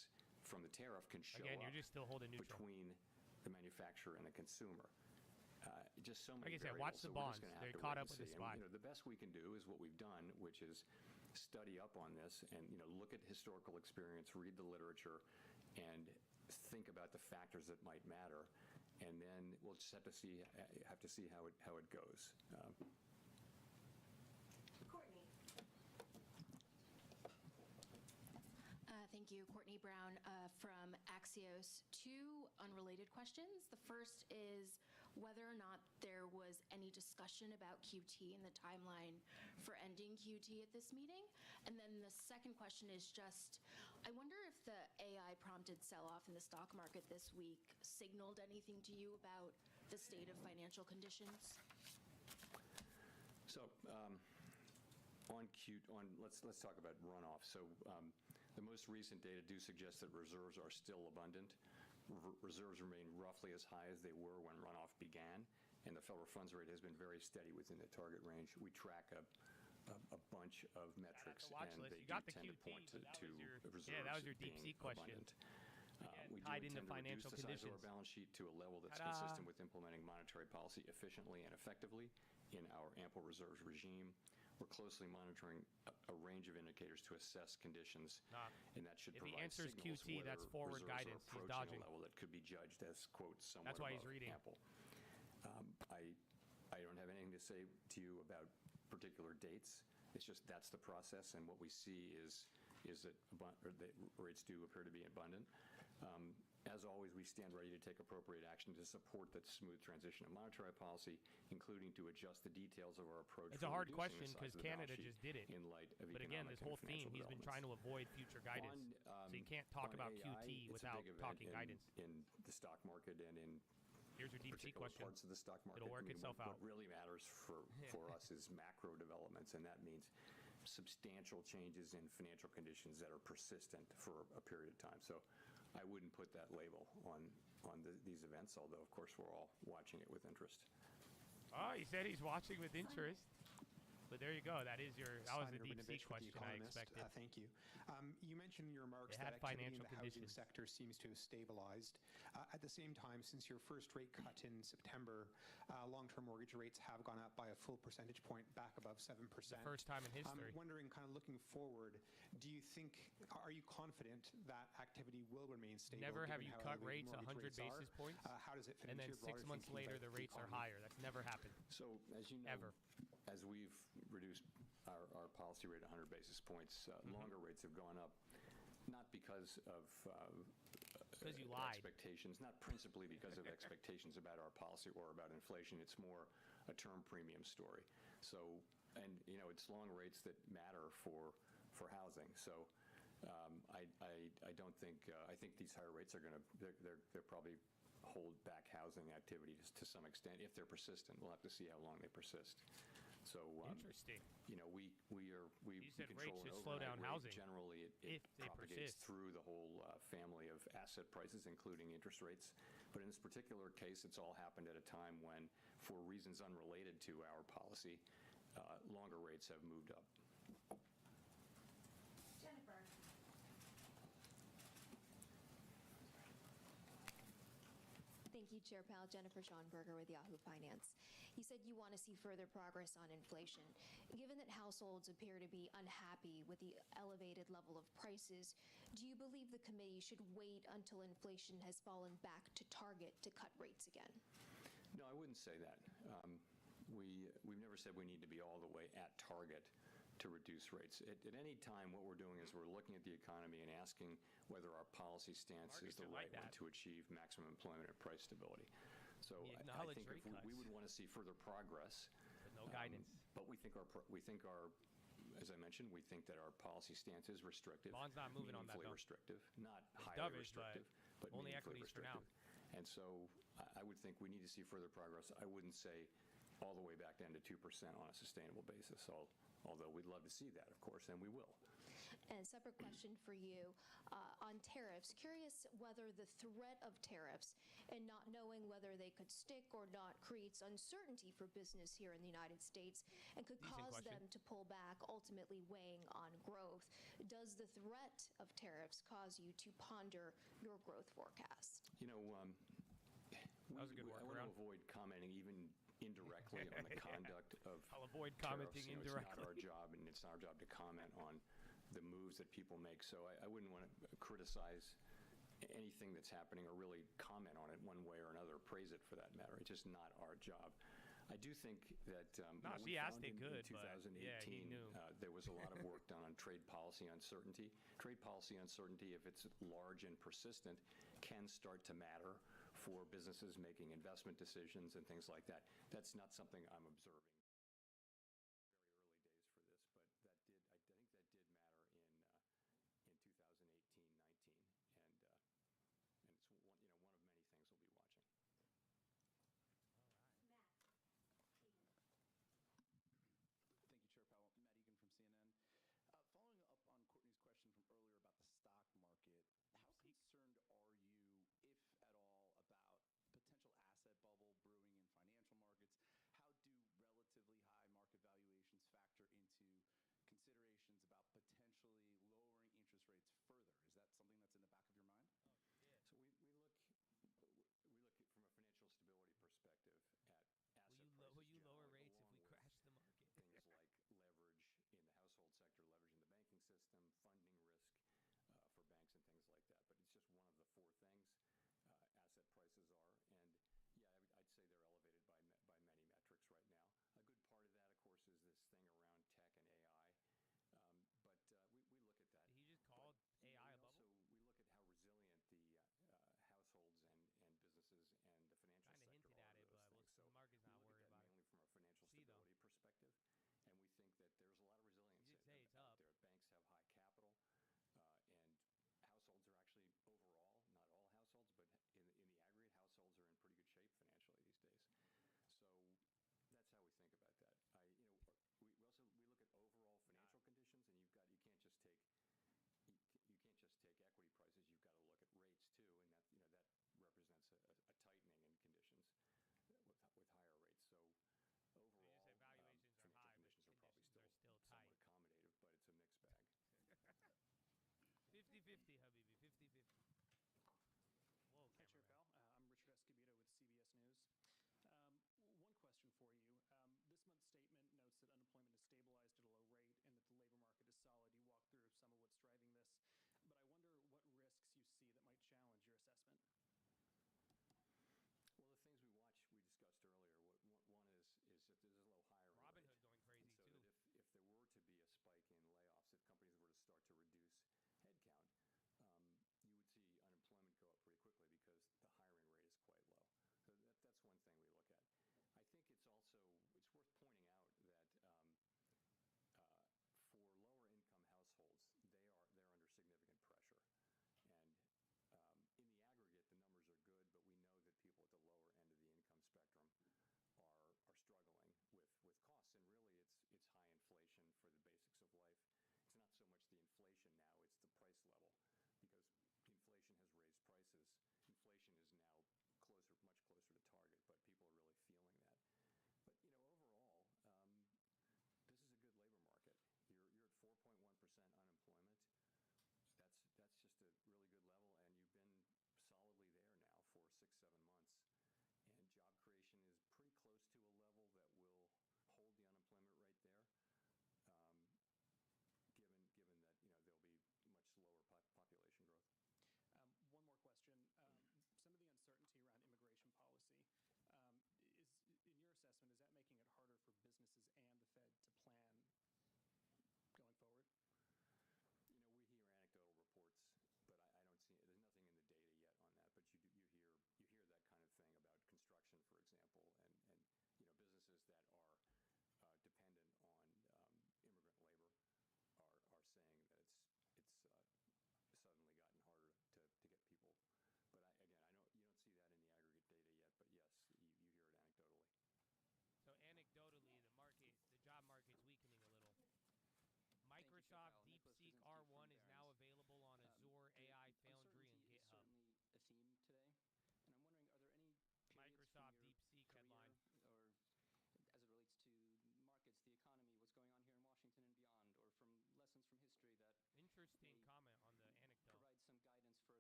from the tariff can show Again, up you're just still holding neutral. between the manufacturer and the consumer. Just so many Like I said, watch the variables, so we're just bonds. gonna have They're to caught wait up and with the see. spot. And, the best we can do is what we've done, which is study up on this and look at historical experience, read the literature, and think about the factors that might matter. And then we'll just have to see how it goes. Courtney. Thank you, Courtney Brown from Axios. Two unrelated questions. The first is whether or not there was any discussion about QT and the timeline for ending QT at this meeting. And then the second question is just, I wonder if the AI-prompted sell-off in the stock market this week signaled anything to you about the state of financial conditions? So let's talk about runoff. So the most recent data do suggest that reserves are still abundant. Reserves remain roughly as high as they were when runoff began, and the federal funds rate has been very steady within the target range. We track a bunch of metrics, and they You got the tend to QT, point to reserves that was your deep sea being question. abundant. We tied do into intend to financial reduce the size of conditions. our balance sheet to a level that's Ta-da. consistent with implementing monetary policy efficiently and effectively in our ample reserves regime. We're closely monitoring a range of indicators to assess conditions, and that should If he provide answers signals QT, whether that's forward reserves guidance. are He's approaching dodging. a level that could be judged as, quote, somewhat That's why he's above reading. ample. I don't have anything to say to you about particular dates. It's just that's the process, and what we see is that rates do appear to be abundant. As always, we stand ready to take appropriate action to support the smooth transition of monetary policy, including to adjust the details of our approach. It's a hard reducing question the size because of the balance Canada sheet just did it. in light of But again, economic this whole and financial theme, he's been trying to avoid future guidance. So you can't talk on about AI, QT it's a without big event talking in, guidance. in the stock market and in Here's your deep sea particular question. parts of the stock market. It'll work itself what out. really matters for us is macro developments, and that means substantial changes in financial conditions that are persistent for a period of time. So I wouldn't put that label on these events, although, of course, we're all watching it with interest. Oh, he said he's watching with interest. But there you go. That was the deep sea question I expected. Thank you. You mentioned in your remarks It had that activity in financial the housing conditions. sector seems to have stabilized. At the same time, since your first rate cut in September, long-term mortgage rates have gone up by a full percentage point back above 7%. The first time in history. I'm wondering, kind of looking forward, are you confident that activity will remain stable? Never have given you how cut elevated rates mortgage 100 are? basis points. How does it fit and into then your 6 broader months thinking later, about the rates are economy? higher. That's never happened. So, as you know, Ever. as we've reduced our policy rate 100 basis points, longer rates have gone up, not because of you lied. expectations, not principally because of expectations about our policy or about inflation. It's more a term premium story. So, and it's long rates that matter for housing. So, I don't think I think these higher rates are going to they're probably hold back housing activities to some extent if they're persistent. We'll have to see how long they persist. So interesting. We You said control rates an should slow overnight down rate. housing Generally, it if they propagates persist. through the whole family of asset prices, including interest rates. But in this particular case, it's all happened at a time when, for reasons unrelated to our policy, longer rates have moved up. Jennifer. Thank you, Chair Powell. Jennifer Schonberger with Yahoo Finance. You said you want to see further progress on inflation. Given that households appear to be unhappy with the elevated level of prices, do you believe the committee should wait until inflation has fallen back to target to cut rates again? No, I wouldn't say that. We've never said we need to be all the way at target to reduce rates. At any time, what we're doing is we're looking at the economy and asking whether our policy stance is the right one to achieve maximum employment and price stability. So I think if we would want to see further progress, but no guidance. But we think our, as I mentioned, we think that our policy stance is restrictive. Bond's not moving on that, though. Restrictive, not It's highly dovish, restrictive, but only meaningfully equities for restrictive. now. And so I would think we need to see further progress. I wouldn't say all the way back down to 2% on a sustainable basis, although we'd love to see that, of course, and we will. And separate question for you on tariffs. Curious whether the threat of tariffs and not knowing whether they could stick or not creates uncertainty for business here in the United States and could cause them to pull back, ultimately weighing on growth. Does the threat of tariffs cause you to ponder your growth forecast? You know, that was a good I want to avoid commenting even indirectly on the conduct of I'll avoid tariffs. commenting You know, indirectly. It's not our job, and it's not our job to comment on the moves that people make. So I wouldn't want to criticize anything that's happening or really comment on it one way or another, praise it for that matter. It's just not our job. I do think that she asked in it good, 2018, but yeah, he knew. There was a lot of work done on trade policy uncertainty. Trade policy uncertainty, if it's large and persistent, can start to matter for businesses making investment decisions and things like that. That's not something I'm observing.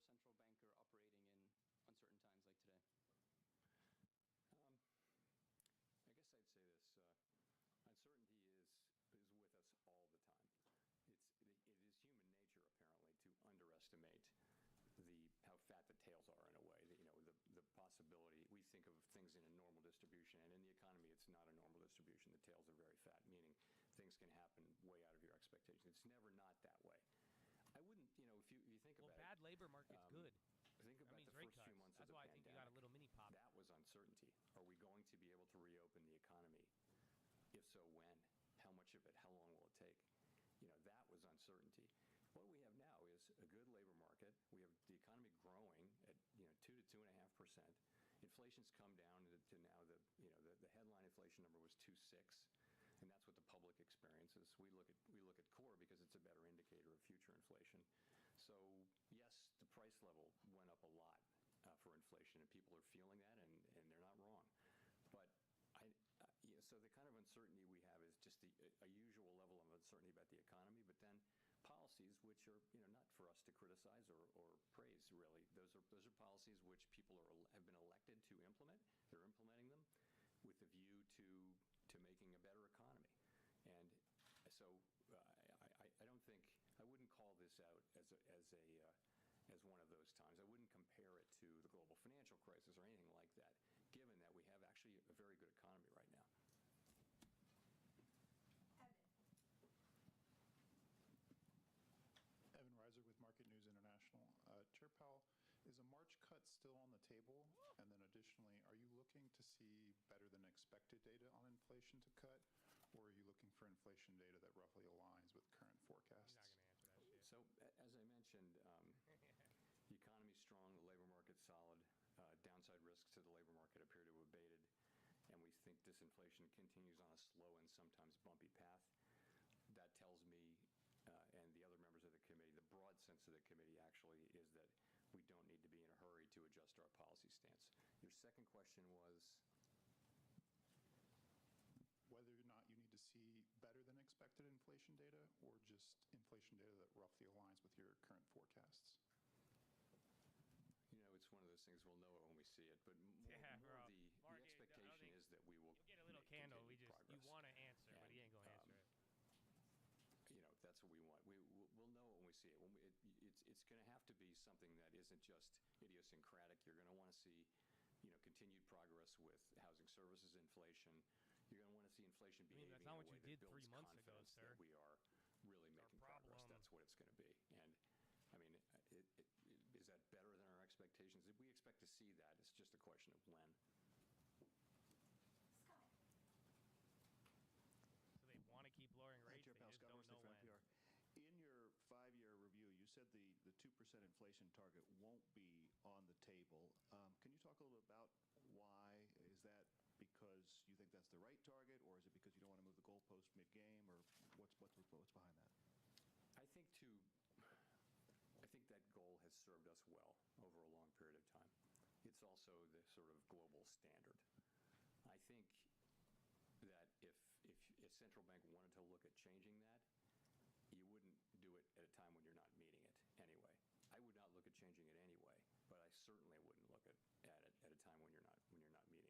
central banker operating in uncertain times like today? I guess I'd say this. Uncertainty is with us all the time. It is human nature, apparently, to underestimate how fat the tails are in a way. The possibility, we think of things in a normal distribution, and in the economy, it's not a normal distribution. The tails are very fat, meaning things can happen way out of your expectations. It's never not that way. I wouldn't, if you think about it. Well, bad labor market's good. Think about the first few months of the pandemic. That's why I think you got a little mini pop. That was uncertainty. Are we going to be able to reopen the economy? If so, when? How much of it? How long will it take? That was uncertainty. What we have now is a good labor market. We have the economy growing at 2 to 2.5%. Inflation's come down to now the headline inflation number was 2.6, and that's what the public experiences. We look at core because it's a better indicator of future inflation. So yes, the price level went up a lot for inflation, and people are feeling that, and they're not wrong. But so the kind of uncertainty we have is just a usual level of uncertainty about the economy, but then policies which are not for us to criticize or praise, really. Those are policies which people have been elected to implement. They're implementing them with the view to making a better economy. And so I wouldn't call this out as one of those times. I wouldn't compare it to the global financial crisis or anything like that, given that we have actually a very good economy right now. Evan Reiser with Market News International. Chair Powell, is a March cut still on the table? And then additionally, are you looking to see better than expected data on inflation to cut? Or are you looking for inflation data that roughly aligns with current forecasts? He's not going to answer that shit. So, as I mentioned, the economy's strong, the labor market's solid, downside risks to the labor market appear to have abated, and we think disinflation continues on a slow and sometimes bumpy path. That tells me, and the other members of the committee, the broad sense of the committee actually is that we don't need to be in a hurry to adjust our policy stance. Your second question was? Whether or not you need to see better than expected inflation data or just inflation data that roughly aligns with your current forecasts. It's one of those things we'll know it when we see it, but the expectation is that we will get a little candle. You want to answer, but he ain't going to answer it. That's what we want. We'll know it when we see it. It's going to have to be something that isn't just idiosyncratic. You're going to want to see, continued progress with housing services inflation. You're going to want to see inflation behaving that's not in a what way you did that 3 builds months ago, confidence sir. that we are really making progress. That's what it's going to be. And is that better than our expectations? If we expect to see that, it's just a question of when. So they want to keep lowering rates. Chair They Powell, just Scott don't Horsley know from when. NPR. In your 5-year review, you said the 2% inflation target won't be on the table. Can you talk a little bit about why? Is that because you think that's the right target, or is it because you don't want to move the goalpost mid-game, or what's behind that? I think that goal has served us well over a long period of time. It's also the sort of global standard. I think that if a central bank wanted to look at changing that, you wouldn't do it at a time when you're not meeting it anyway. I would not look at changing it anyway, but I certainly wouldn't look at it at a time when you're not meeting it.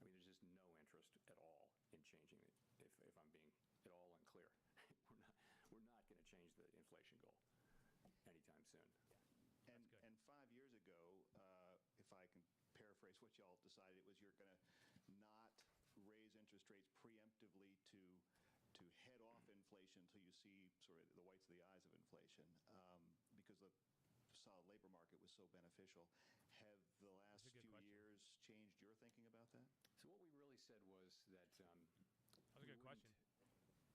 I mean, there's just no interest at all in changing it. If I'm being at all unclear, we're not going to change the inflation goal anytime soon. And 5 years ago, if I can paraphrase what y'all decided, it was you're going to not raise interest rates preemptively to head off inflation until you see sort of the whites of the eyes of inflation, because the solid labor market was so beneficial. Have the last few years changed your thinking about that? So what we really said was that that's a good question.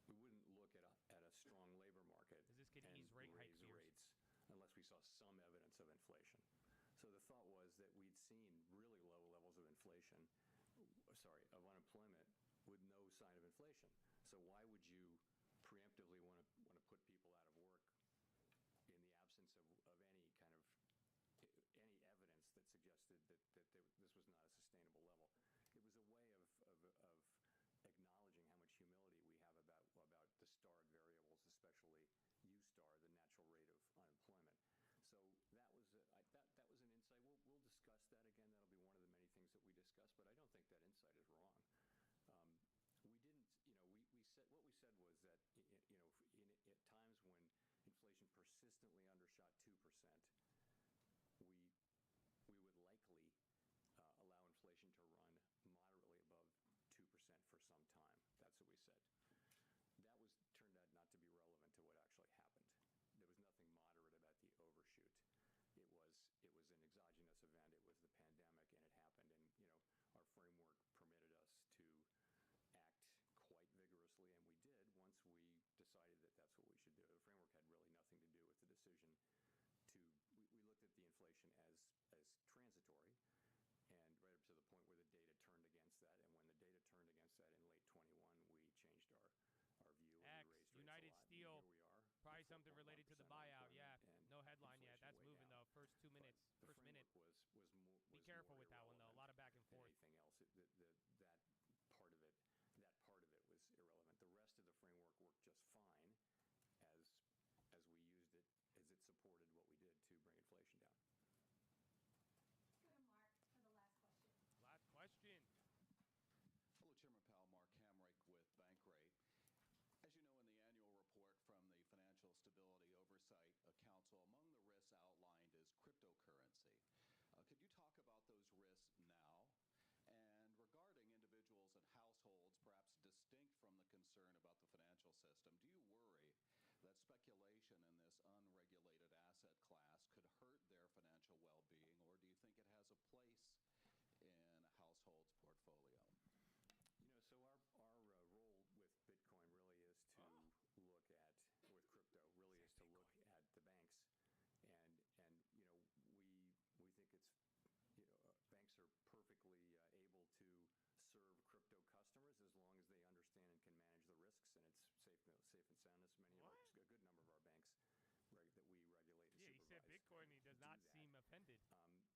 We wouldn't look at a strong labor market Is this kid and ease rate hike raise fears? rates unless we saw some evidence of inflation. So the thought was that we'd seen really low levels of unemployment with no sign of inflation. So why would you preemptively want to put people out of work in the absence of any kind of any evidence that suggested that this was not a sustainable level? It was a way of acknowledging how much humility we have about the starred variables, especially U-star, the natural rate of unemployment. So that was request that again. That'll be one of the many things that we discuss, but I don't think that insight is wrong. We didn't, we said, what we said was that, at times when inflation persistently undershot 2%, we would likely allow inflation to run moderately above 2% for some time. That's what we said. That turned out not to be relevant to what actually happened. There was nothing moderate about the overshoot. It was an exogenous event. It was the pandemic, and it happened. And our framework permitted us to act quite vigorously, and we did once we decided that that's what we should do. The framework had really nothing to do with the decision to. We looked at the inflation as transitory, and right up to the point where the data turned against that. And when the data turned against that in late 21, we changed our view. X, we raised United rates a lot, Steel, and here we are, probably with something related to the 4.1% buyout. Yeah, unemployment and no headline yet. inflation That's way moving down. though. First 2 minutes. But First the minute. framework was Be careful more with that one though. A lot of back and than forth. anything else. That part of it was irrelevant. The rest of the framework worked just fine as we used it, as it supported what we did to bring inflation down. Go to Mark for the last question. Last question. Hello, Chairman Powell. Mark Hamrick with Bankrate. As you know, in the annual report from the Financial Stability Oversight Council, among the risks outlined is cryptocurrency. Could you talk about those risks now? And regarding individuals and households, perhaps distinct from the concern about the financial system, do you worry that speculation in this unregulated asset class could hurt their financial well-being, or do you think it has a place in a household's portfolio? So our role with Bitcoin really is to look at, with crypto, really is to look at the banks, and we think it's banks are perfectly able to serve crypto customers as long as they understand and can manage the risks, and it's safe and sound. A good number of our banks that we regulate and supervise. He said Bitcoin. He does not seem offended.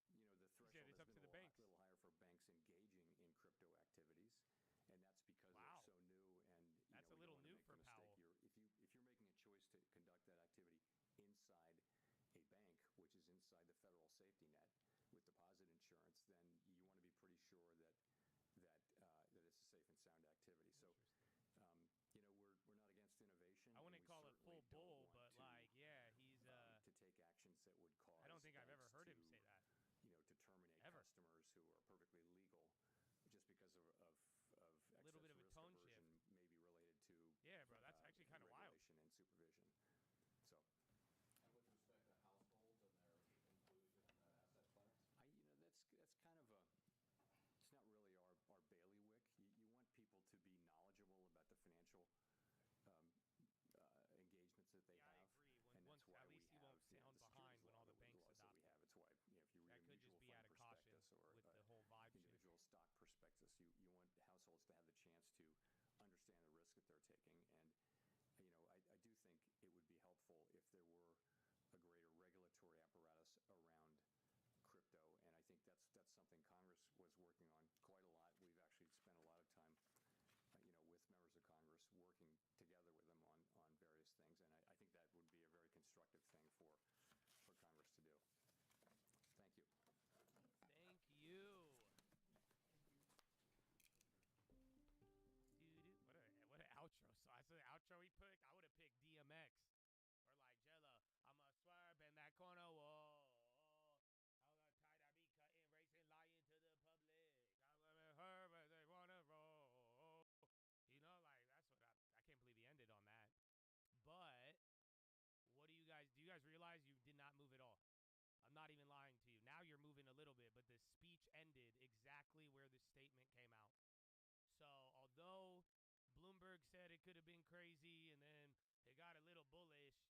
The threshold said it's has up been to the a banks. little higher for banks engaging in crypto activities. And that's because they're so new, and that's a we little don't new want to make for the mistake. Powell. If you're making a choice to conduct that activity inside a bank, which is inside the federal safety net with deposit insurance, then you want to be pretty sure that it's a safe and sound activity. So, we're not against innovation. I wouldn't call it full bull, but he's to take actions that would cause. I don't think I've ever heard him say that. To terminate customers who are perfectly legal, just because of a little bit of a tone shift, maybe related to that's actually kind of wild. Regulation and supervision. So. And with respect to households and their inclusion in that asset class, that's kind of it's not really our bailiwick. You want people to be knowledgeable about the financial engagements that they have. I agree. And that's why at least you won't sound behind when all the banks adopt it. It's why if you read that could just be out of caution or with the whole vibe individual stock prospectus, you want households to have the chance to understand the risk that they're taking. And I do think it would be helpful if there were a greater regulatory apparatus around crypto, and I think that's something Congress was working on quite a lot. We've actually spent a lot of time with members of Congress working together with them on various things, and I think that would be a very constructive thing for Congress to do. Thank you. Thank you. What an outro. So I said the outro he picked, I would have picked DMX. Or like Jello, I'ma swerve in that corner, whoa. How tight I be cutting, racing, lying to the public. I'm gonna her, but they wanna roll. Like that's what I can't believe he ended on that. But what do you guys realize you did not move at all? I'm not even lying to you. Now you're moving a little bit, but the speech ended exactly where the statement came out. So although Bloomberg said it could have been crazy and then it got a little bullish, this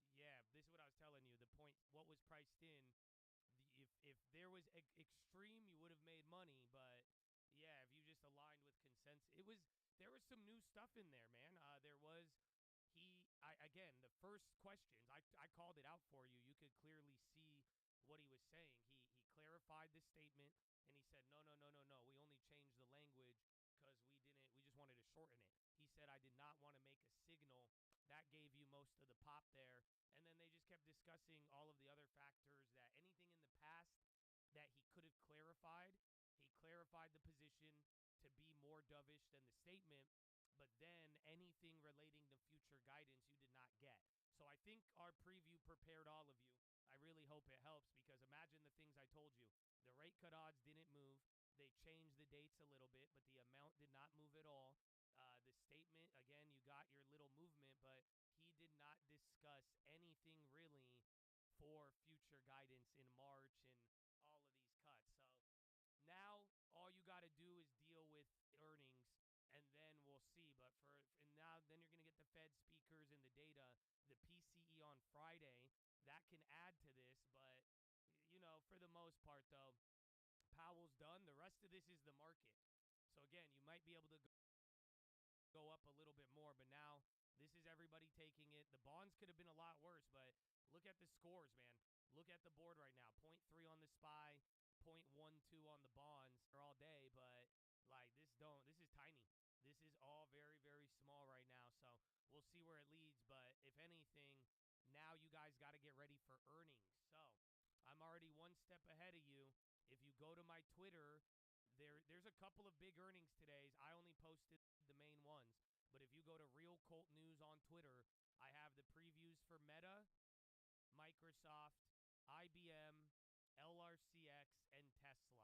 is what I was telling you. The point, what was priced in, if there was extreme, you would have made money. But if you just aligned with consensus, there was some new stuff in there, man. Again, the first questions, I called it out for you. You could clearly see what he was saying. He clarified the statement, and he said, no, we only changed the language because we just wanted to shorten it. He said, I did not want to make a signal. That gave you most of the pop there. And then they just kept discussing all of the other factors, that anything in the past that he could have clarified. He clarified the position to be more dovish than the statement, but then anything relating to future guidance you did not get. So I think our preview prepared all of you. I really hope it helps, because imagine the things I told you. The rate cut odds didn't move. They changed the dates a little bit, but the amount did not move at all. The statement, again, you got your little movement, but he did not discuss anything really for future guidance in March and all of these cuts. So now all you got to do is deal with earnings, and then we'll see. But and now, then you're going to get the Fed speakers and the data, the PCE on Friday. That can add to this, but for the most part, though, Powell's done. The rest of this is the market. So again, you might be able to go up a little bit more, but now this is everybody taking it. The bonds could have been a lot worse, but look at the scores, man. Look at the board right now. 0.3 on the SPY, 0.12 on the bonds for all day, but this is tiny. This is all very, very small right now. So we'll see where it leads, but if anything, now you guys got to get ready for earnings. So I'm already one step ahead of you. If you go to my Twitter, there's a couple of big earnings today. I only posted the main ones. But if you go to Real Colt News on Twitter, I have the previews for Meta, Microsoft, IBM, LRCX, and Tesla.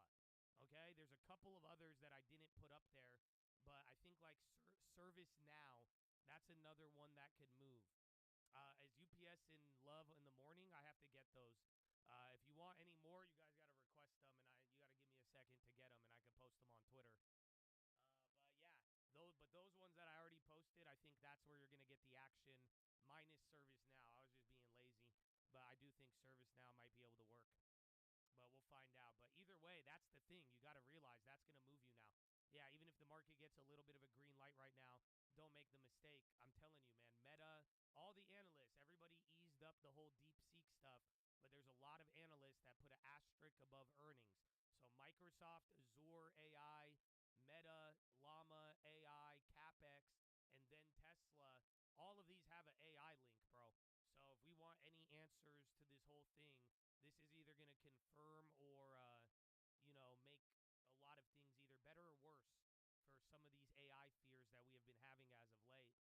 Okay? There's a couple of others that I didn't put up there, but I think like ServiceNow, that's another one that could move. As UPS and Love in the morning, I have to get those. If you want any more, you guys got to request them, and you got to give me a second to get them, and I can post them on Twitter. But yeah, those ones that I already posted, I think that's where you're going to get the action, minus ServiceNow. I was just being lazy, but I do think ServiceNow might be able to work. But we'll find out. But either way, that's the thing. You got to realize that's going to move you now. Yeah, even if the market gets a little bit of a green light right now, don't make the mistake. I'm telling you, man, Meta, all the analysts, everybody eased up the whole DeepSeek stuff, but there's a lot of analysts that put an asterisk above earnings. So Microsoft, Azure AI, Meta, Llama AI, CapEx, and then Tesla, all of these have an AI link, bro. So if we want any answers to this whole thing, this is either going to confirm or, make a lot of things either better or worse for some of these AI fears that we have been having as of late.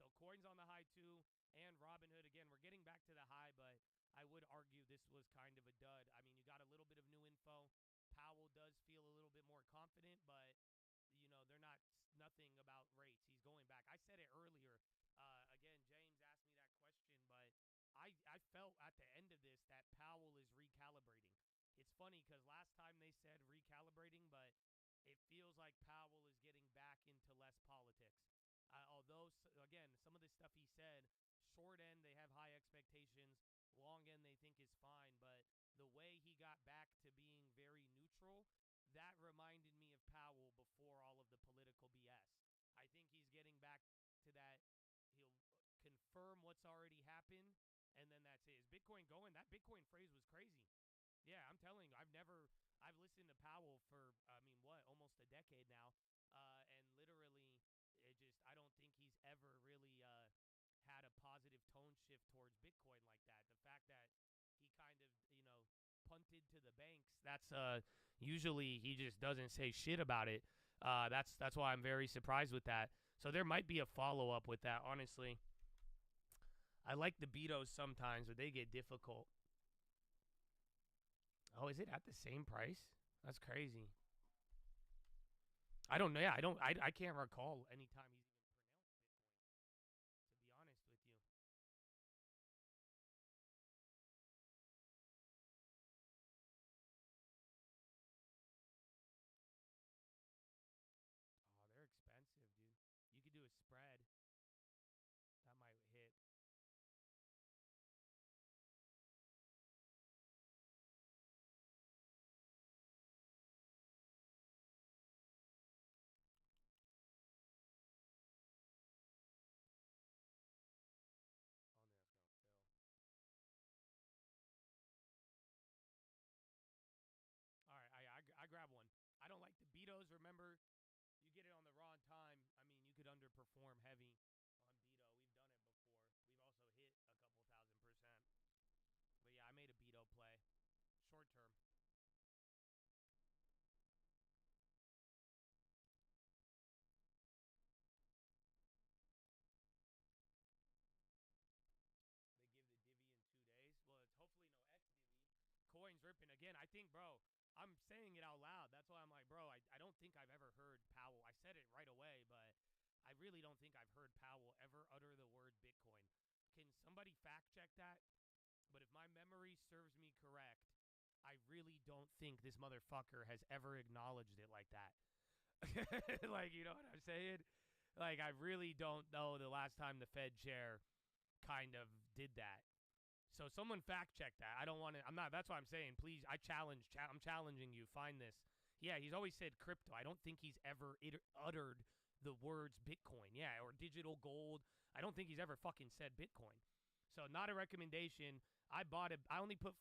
So coins on the high too, and Robinhood, again, we're getting back to the high, but I would argue this was kind of a dud. I mean, you got a little bit of new info. Powell does feel a little bit more confident, but, they're nothing about rates. He's going back. I said it earlier. Again, James asked me that question, but I felt at the end of this that Powell is recalibrating. It's funny because last time they said recalibrating, but it feels like Powell is getting back into less politics. Although, again, some of the stuff he said, short end, they have high expectations. Long end, they think is fine. But the way he got back to being very neutral, that reminded me of Powell before all of the political BS. I think he's getting back to that. He'll confirm what's already happened, and then that's it. Is Bitcoin going? That Bitcoin phrase was crazy. Yeah, I'm telling you, I've listened to Powell for, almost a decade now. And literally, I don't think he's ever really had a positive tone shift towards Bitcoin like that. The fact that he kind of, punted to the banks, that's usually he just doesn't say shit about it. That's why I'm very surprised with that. So there might be a follow-up with that, honestly. I like the Betos sometimes, but they get difficult. Oh, is it at the same price? That's crazy. I don't know. Yeah, I can't recall any time he's even pronounced Bitcoin, to be honest with you. Oh, they're expensive, dude. You could do a spread. That might hit. Only that's gonna fill. All right, I grab one. I don't like the Betos. Remember, you get it on the wrong time. I mean, you could underperform heavy on Beto. We've done it before. We've also hit a couple 1,000%. But yeah, I made a Beto play, short term. ripping. Again, I think, bro, I'm saying it out loud. That's why I'm like, bro, I don't think I've ever heard Powell. I said it right away, but I really don't think I've heard Powell ever utter the word Bitcoin. Can somebody fact check that? But if my memory serves me correct, I really don't think this motherfucker has ever acknowledged it like that. Like, you know what I'm saying? Like, I really don't know the last time the Fed chair kind of did that. So someone fact check that. I don't want to. I'm not. That's what I'm saying. Please, I'm challenging you. Find this. Yeah, he's always said crypto. I don't think he's ever uttered the words Bitcoin. Yeah, or digital gold. I don't think he's ever fucking said Bitcoin. So not a recommendation. I bought it. I only put